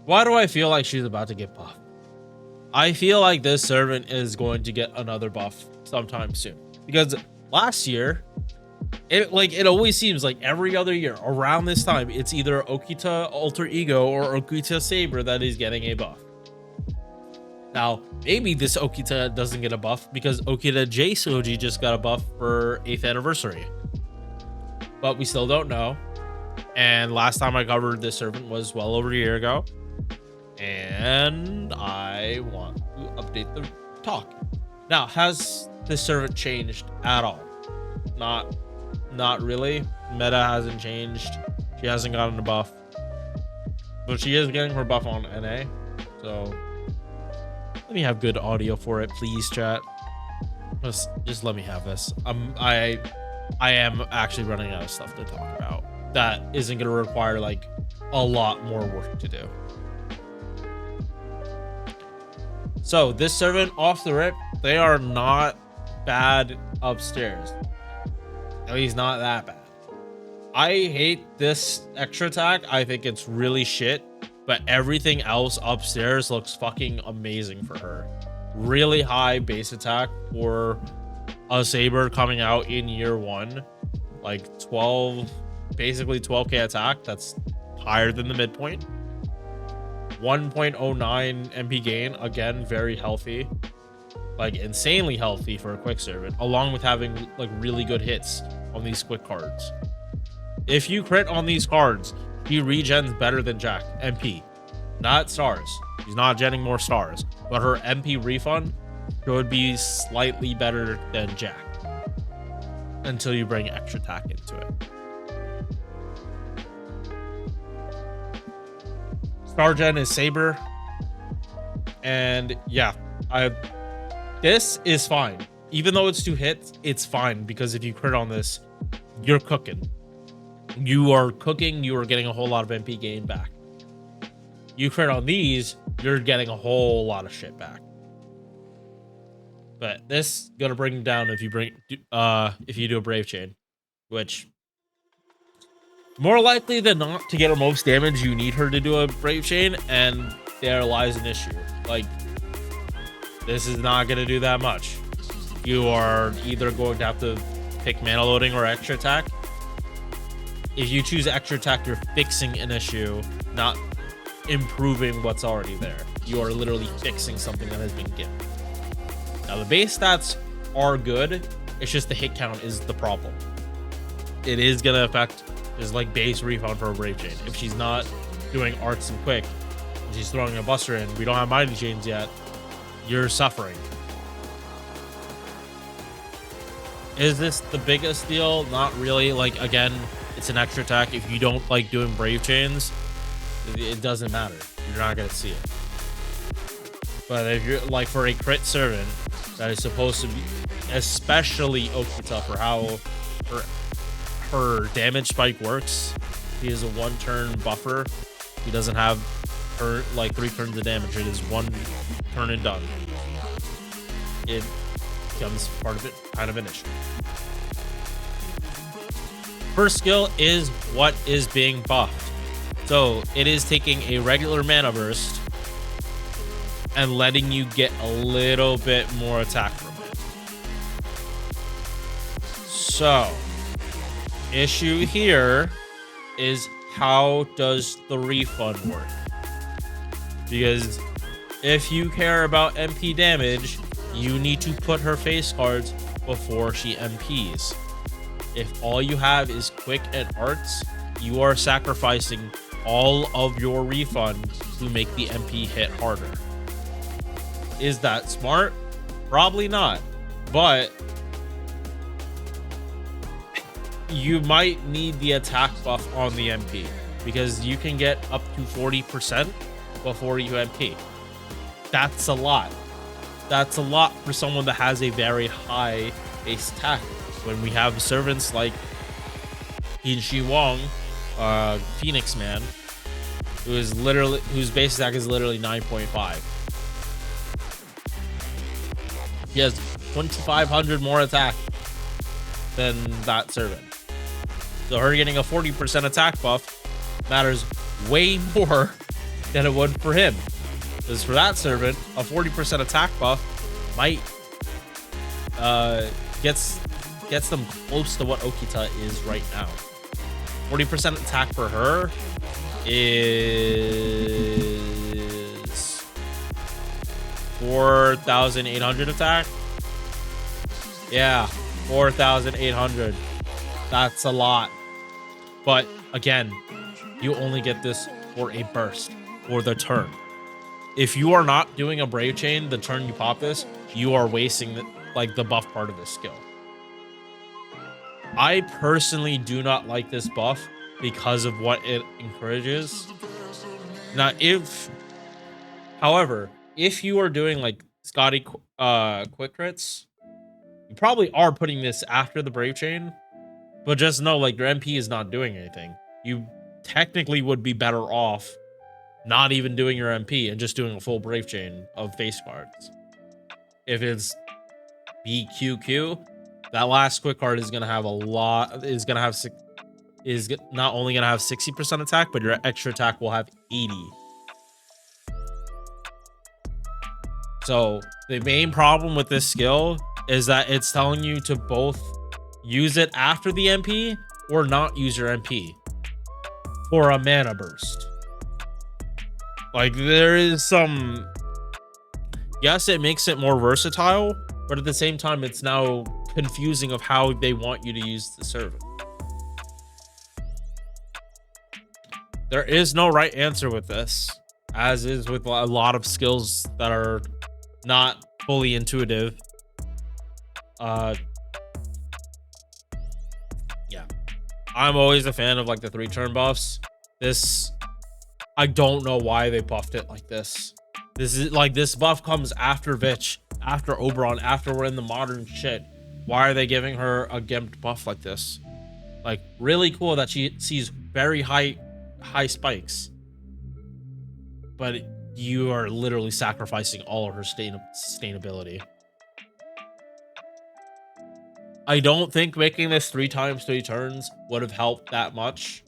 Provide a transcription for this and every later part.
Why do I feel like she's about to get buffed? I feel like this servant is going to get another buff sometime soon, because last year, it always seems like every other year around this time, it's either Okita Alter Ego or Okita Saber that is getting a buff. Now, maybe this Okita doesn't get a buff because Okita Souji just got a buff for 8th anniversary, but we still don't know. And last time I covered this servant was well over a year ago, and I want to update the talk. Now, has this servant changed at all? Not really. Meta hasn't changed. She hasn't gotten a buff, but she is getting her buff on NA. So let me have good audio for it, please, chat. Just let me have this. I am actually running out of stuff to talk about that isn't going to require like a lot more work to do. So this servant off the rip, they are not bad upstairs. At least not that bad. I hate this extra attack. I think it's really shit, but everything else upstairs looks fucking amazing for her. Really high base attack for a Saber coming out in year 1, like basically 12k attack. That's higher than the midpoint. 1.09 MP gain, again, very healthy, like insanely healthy for a quick servant, along with having like really good hits on these quick cards. If you crit on these cards, he regens better than Jack MP, not stars. She's not genning more stars, but her MP refund should be slightly better than Jack until you bring extra attack into it. Star gen is Saber, and yeah, this is fine. Even though it's 2 hits, it's fine, because if you crit on this, you're cooking. You are cooking. You are getting a whole lot of MP gain back. You crit on these, you're getting a whole lot of shit back. But this gonna bring down if you do a Brave Chain, which more likely than not, to get her most damage, you need her to do a Brave Chain, and there lies an issue. Like, this is not gonna do that much. You are either going to have to pick mana loading or extra attack. If you choose extra attack, you're fixing an issue, not improving what's already there. You are literally fixing something that has been given. Now, the base stats are good. It's just the hit count is the problem. It is going to affect just like base refund for a Brave Chain. If she's not doing arts and quick, and she's throwing a buster in, we don't have mighty chains yet, you're suffering. Is this the biggest deal? Not really. Like, again, it's an extra attack. If you don't like doing Brave Chains, it doesn't matter. You're not going to see it. But if you're like for a crit servant that is supposed to be, especially Okita, for how her damage spike works, he is a 1-turn buffer. He doesn't have her like 3 turns of damage. It is 1 turn and done. It becomes part of it, kind of an issue. First skill is what is being buffed. So it is taking a regular mana burst and letting you get a little bit more attack from it. So, issue here is, how does the refund work? Because if you care about MP damage, you need to put her face cards before she MPs. If all you have is quick and arts, you are sacrificing all of your refund to make the MP hit harder. Is that smart? Probably not, but you might need the attack buff on the MP, because you can get up to 40% before you MP. That's a lot. That's a lot for someone that has a very high base attack. When we have servants like Shi Wong, Phoenix Man, whose base attack is literally 9.5. He has 2,500 more attack than that servant. So her getting a 40% attack buff matters way more than it would for him. Because for that servant, a 40% attack buff might gets them close to what Okita is right now. 40% attack for her is 4,800 attack. Yeah, 4,800. That's a lot. But again, you only get this for a burst, for the turn. If you are not doing a Brave Chain the turn you pop this, you are wasting the buff part of this skill. I personally do not like this buff because of what it encourages. Now, however, if you are doing like Scotty quick crits, you probably are putting this after the Brave Chain, but just know like your MP is not doing anything. You technically would be better off not even doing your MP and just doing a full Brave Chain of face cards. If it's BQQ, that last quick card is gonna have not only gonna have 60% attack, but your extra attack will have 80. So the main problem with this skill is that it's telling you to both use it after the MP or not use your MP for a mana burst. Like there is some, yes, it makes it more versatile, but at the same time, it's now confusing of how they want you to use the servant. There is no right answer with this, as is with a lot of skills that are not fully intuitive. Yeah, I'm always a fan of like the 3-turn buffs. This, I don't know why they buffed it like this. This is like, this buff comes after Vich, after Oberon, after we're in the modern shit. Why are they giving her a gimped buff like this? Like, really cool that she sees very high spikes, but you are literally sacrificing all of her sustainability. I don't think making this 3 times 3 turns would have helped that much,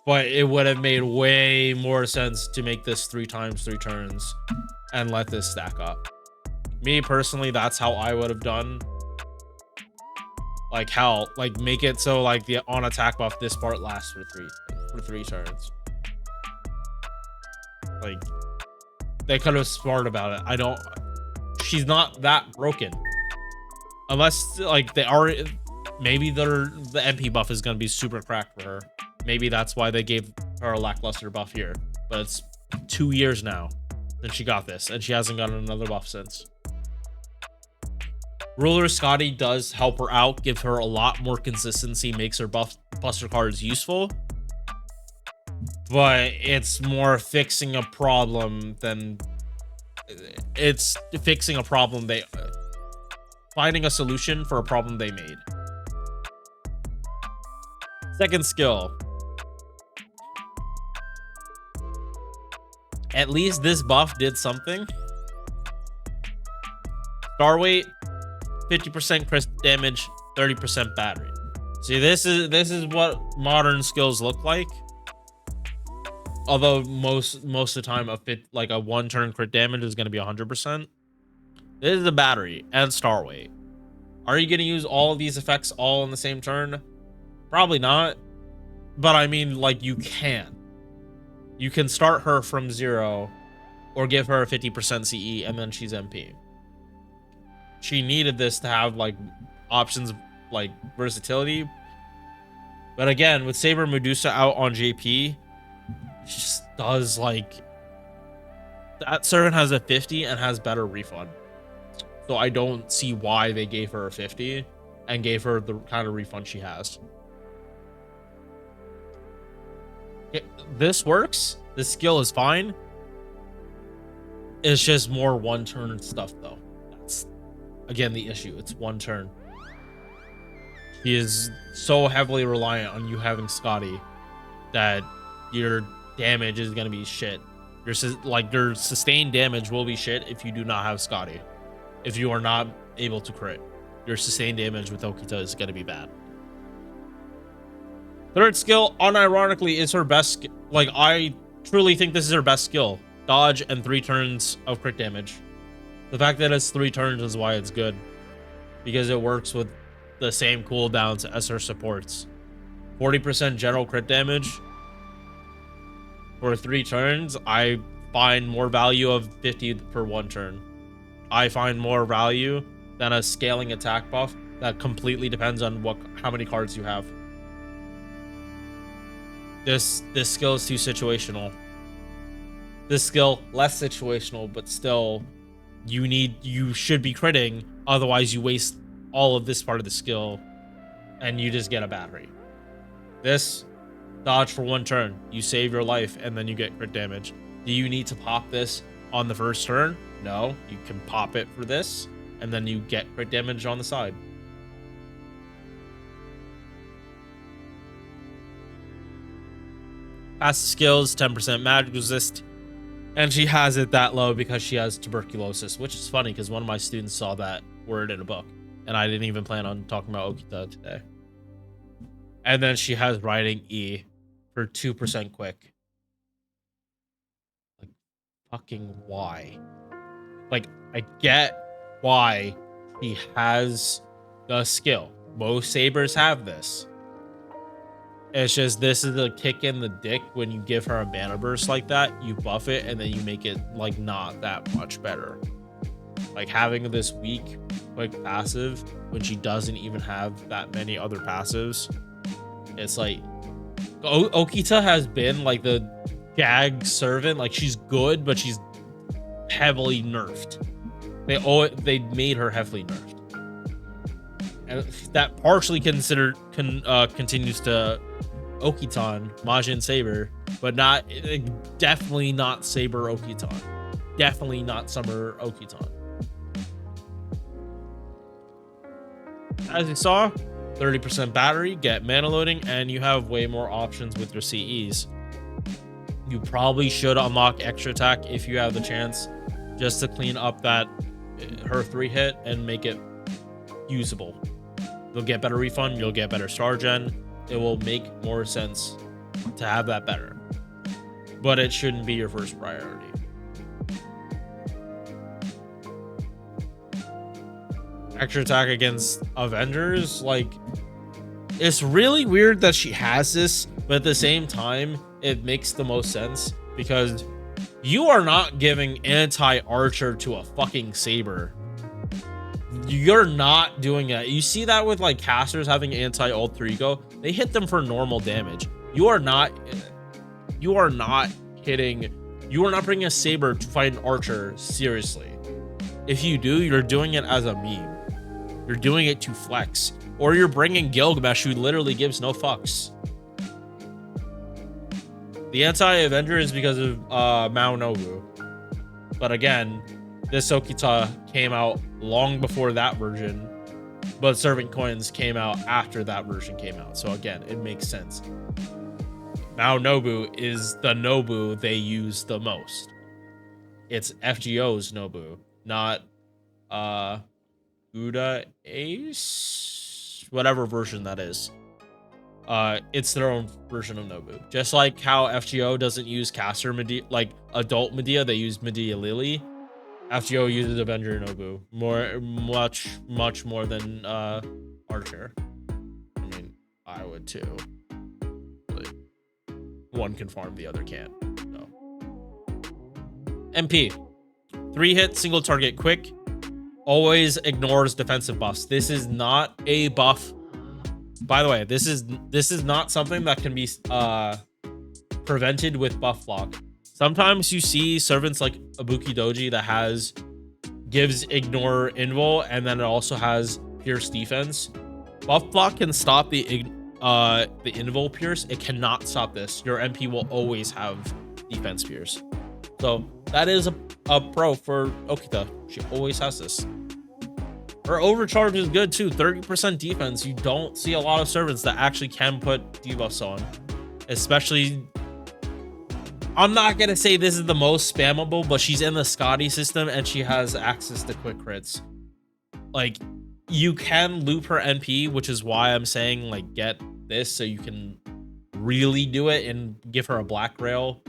but it would have made way more sense to make this 3 times 3 turns and let this stack up. Me personally, that's how I would have done. Like make it so like the on attack buff this part lasts for 3 turns. Like they could have smart about it. She's not that broken. Unless like maybe the MP buff is gonna be super cracked for her. Maybe that's why they gave her a lackluster buff here. But it's 2 years now since she got this, and she hasn't gotten another buff since. Ruler Scotty does help her out, give her a lot more consistency, makes her buster cards useful. But it's more fixing a problem than finding a solution for a problem they made. Second skill. At least this buff did something. Star weight, 50% crit damage, 30% battery. See, this is what modern skills look like. Although most of the time a 1-turn crit damage is going to be 100%. This is the battery and star weight. Are you going to use all of these effects all in the same turn? Probably not. But I mean, like, you can. You can start her from 0 or give her a 50% CE and then she's MP. She needed this to have like options like versatility. But again, with Saber Medusa out on JP, she just does like that servant has a 50 and has better refund. So I don't see why they gave her a 50 and gave her the kind of refund she has. This works. This skill is fine. It's just more 1-turn stuff though. That's again the issue. It's 1 turn. He is so heavily reliant on you having Scotty that your damage is gonna be shit. Your sustained damage will be shit if you do not have Scotty. If you are not able to crit, your sustained damage with Okita is gonna be bad. Third skill, unironically, is her best. Like, I truly think this is her best skill. Dodge and 3 turns of crit damage. The fact that it's 3 turns is why it's good. Because it works with the same cooldowns as her supports. 40% general crit damage for 3 turns. I find more value of 50 per 1 turn. I find more value than a scaling attack buff that completely depends on how many cards you have. This skill is too situational. This skill less situational, but still you should be critting, otherwise you waste all of this part of the skill and you just get a battery. This dodge for 1 turn, you save your life and then you get crit damage. Do you need to pop this on the first turn? No, you can pop it for this and then you get crit damage on the side. Passive skills, 10% magic resist, and she has it that low because she has tuberculosis, which is funny because one of my students saw that word in a book and I didn't even plan on talking about Okita today. And then she has riding E for 2% quick. Like, fucking why? Like, I get why he has the skill. Most Sabers have this. It's just, this is a kick in the dick when you give her a mana burst like that. You buff it and then you make it like not that much better. Like having this weak quick passive when she doesn't even have that many other passives. It's like Okita has been like the gag servant. Like she's good, but she's heavily nerfed. They made her heavily nerfed, and that partially continues to Okitan, Majin Saber, but not definitely not Saber Okitan. Definitely not Summer Okitan. As you saw, 30% battery, get mana loading, and you have way more options with your CEs. You probably should unlock extra attack if you have the chance, just to clean up that her 3 hit and make it usable. You'll get better refund, you'll get better star gen. It will make more sense to have that better, but it shouldn't be your first priority. Extra attack against Avengers, like, it's really weird that she has this, but at the same time, it makes the most sense because you are not giving anti-archer to a fucking Saber. You're not doing that. You see that with like casters having anti-alter ego. They hit them for normal damage. You are not hitting. You are not bringing a Saber to fight an archer seriously. If you do, you're doing it as a meme. You're doing it to flex, or you're bringing Gilgamesh, who literally gives no fucks. The anti-Avenger is because of Mao Nobu, but again, this Okita came out long before that version, but Servant Coins came out after that version came out. So again, it makes sense. Mao Nobu is the Nobu they use the most. It's FGO's Nobu, not Uda Ace, whatever version that is. It's their own version of Nobu. Just like how FGO doesn't use caster Medea, like adult Medea, they use Medea Lily. FGO uses Avenger Nobu much more than Archer. I mean, I would too. But one can farm, the other can't. So. MP, 3 hit, single target, quick. Always ignores defensive buffs. This is not a buff. By the way, this is not something that can be prevented with buff block. Sometimes you see servants like Ibuki Doji that gives ignore invul, and then it also has pierce defense. Buff block can stop the invul pierce. It cannot stop this. Your MP will always have defense pierce. So that is a pro for Okita. She always has this. Her overcharge is good too. 30% defense. You don't see a lot of servants that actually can put debuffs on, especially. I'm not gonna say this is the most spammable, but she's in the Scotty system and she has access to quick crits. Like, you can loop her NP, which is why I'm saying like get this so you can really do it and give her a black rail,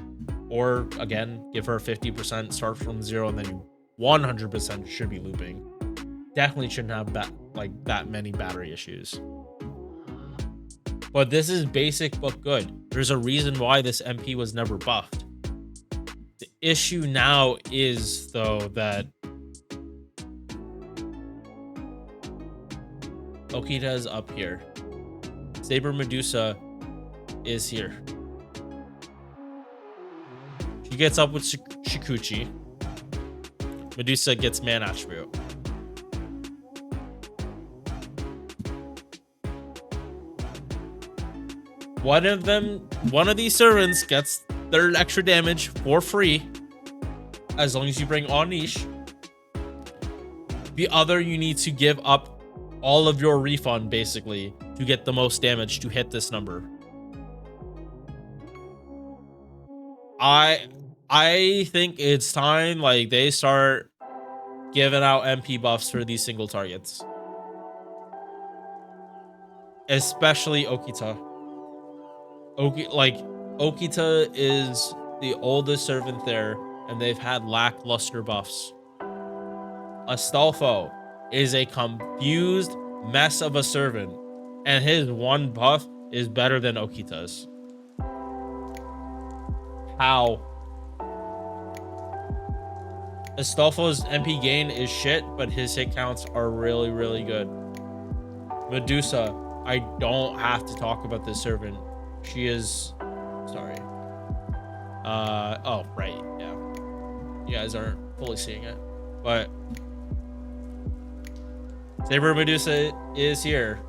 or again, give her 50%, start from 0, and then you 100% should be looping. Definitely shouldn't have that many battery issues. But this is basic but good. There's a reason why this MP was never buffed. The issue now is, though, that Okita is up here. Saber Medusa is here. She gets up with Shikuchi. Medusa gets man attribute. One of these servants gets their extra damage for free, as long as you bring on niche. The other, you need to give up all of your refund basically to get the most damage to hit this number. I think it's time like they start giving out MP buffs for these single targets, especially Okita. Okita is the oldest servant there, and they've had lackluster buffs. Astolfo is a confused mess of a servant, and his one buff is better than Okita's. How? Astolfo's MP gain is shit, but his hit counts are really, really good. Medusa, I don't have to talk about this servant. She is... Sorry. Oh, right, yeah. You guys aren't fully seeing it. But... Saber Medusa is here.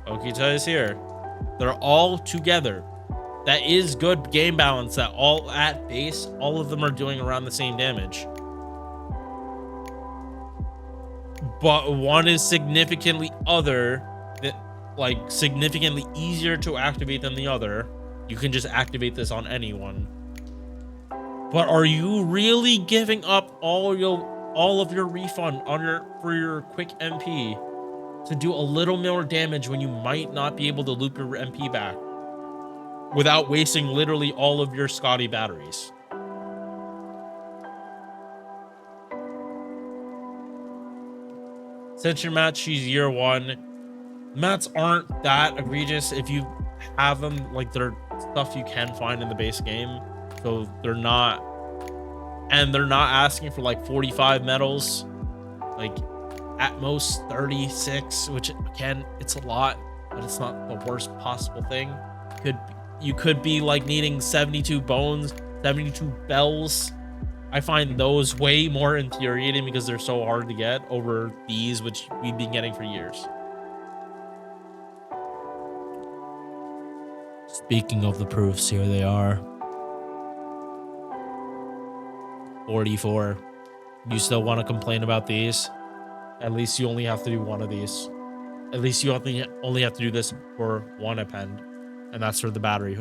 Okita is here. They're all together. That is good game balance, that all at base, all of them are doing around the same damage. But one is significantly significantly easier to activate than the other. You can just activate this on anyone. But are you really giving up all of your refund for your quick MP to do a little more damage when you might not be able to loop your MP back without wasting literally all of your Scotty batteries? Since your match, she's year 1. Mats aren't that egregious if you have them. Like, they're stuff you can find in the base game, so they're not asking for like 45 medals, like at most 36, which again, it's a lot, but it's not the worst possible thing. You could be like needing 72 bones, 72 bells. I find those way more infuriating because they're so hard to get over these, which we've been getting for years. Speaking of the proofs, here they are. 44. You still want to complain about these? At least you only have to do one of these. At least you only have to do this for one append, and that's for the battery.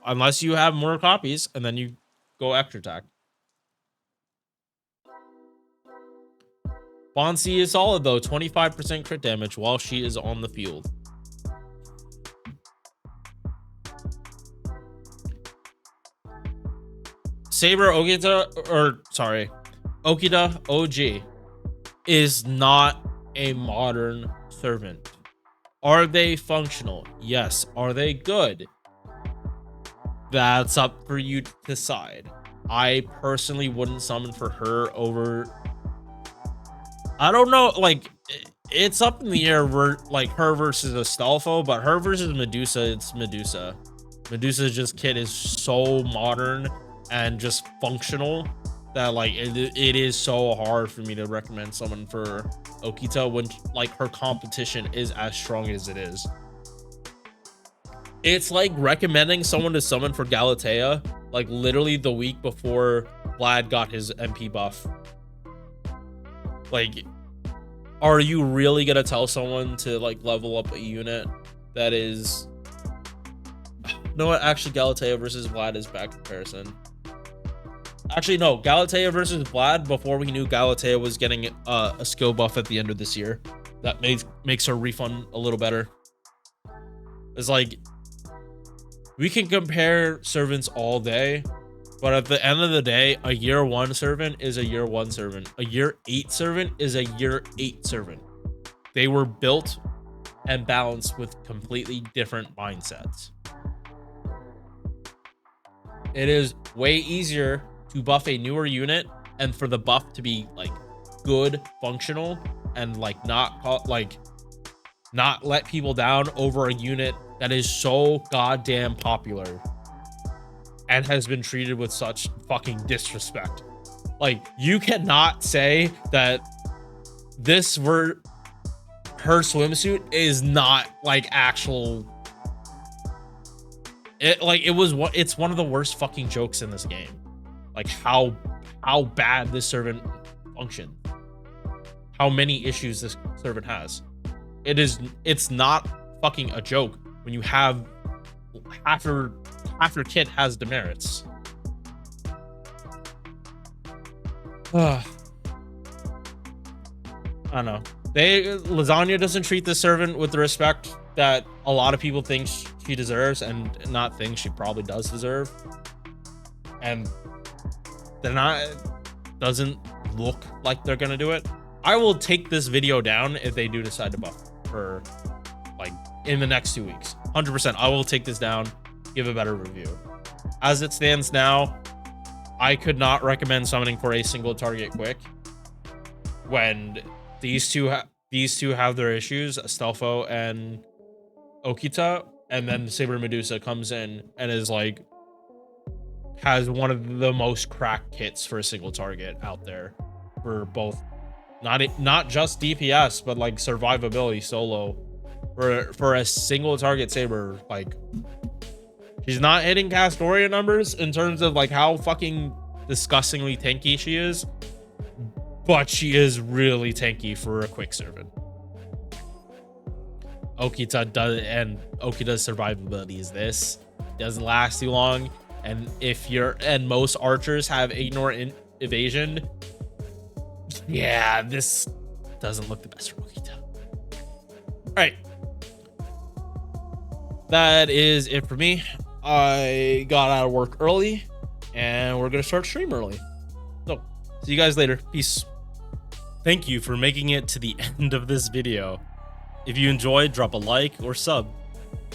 Unless you have more copies, and then you go extra attack. Bonsi is solid though, 25% crit damage while she is on the field. Okita OG is not a modern servant. Are they functional? Yes. Are they good? That's up for you to decide. I personally wouldn't summon for her over... I don't know, like, it's up in the air, like, her versus Astolfo, but her versus Medusa, it's Medusa. Medusa's kit is so modern and just functional that, like, it is so hard for me to recommend someone for Okita when, like, her competition is as strong as it is. It's like recommending someone to summon for Galatea, like, literally the week before Vlad got his MP buff. Like, are you really gonna tell someone to, like, level up a unit that is... You know what? Actually, Galatea versus Vlad is bad comparison. Actually, no. Galatea versus Vlad before we knew Galatea was getting a skill buff at the end of this year. That makes her refund a little better. It's like... We can compare servants all day, but at the end of the day, a year 1 servant is a year 1 servant. A year 8 servant is a year 8 servant. They were built and balanced with completely different mindsets. It is way easier to buff a newer unit and for the buff to be like good, functional, and like not let people down over a unit that is so goddamn popular and has been treated with such fucking disrespect. Like, you cannot say that her swimsuit is not like actual. It's one of the worst fucking jokes in this game. Like how bad this servant functioned. How many issues this servant has. It's not fucking a joke when you have half your kit has demerits. I don't know. Lasagna doesn't treat this servant with the respect that a lot of people think she deserves, and not think she probably does deserve. And doesn't look like they're gonna do it. I will take this video down if they do decide to buff her, like, in the next 2 weeks. 100%. I will take this down, give a better review. As it stands now, I could not recommend summoning for a single target quick when these two have their issues, Stelfo and Okita, and then Saber Medusa comes in and is like, has one of the most cracked kits for a single target out there for both, not just DPS, but like survivability solo for a single target Saber. Like, she's not hitting Castoria numbers in terms of like how fucking disgustingly tanky she is, but she is really tanky for a quick servant. Okita's survivability is this. Doesn't last too long, and most archers have ignore evasion. Yeah, this doesn't look the best for Okita. All right, that is it for me. I got out of work early, and we're gonna start stream early. So, see you guys later. Peace. Thank you for making it to the end of this video. If you enjoyed, drop a like or sub.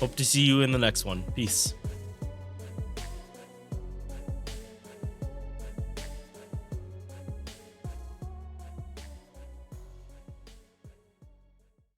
Hope to see you in the next one. Peace.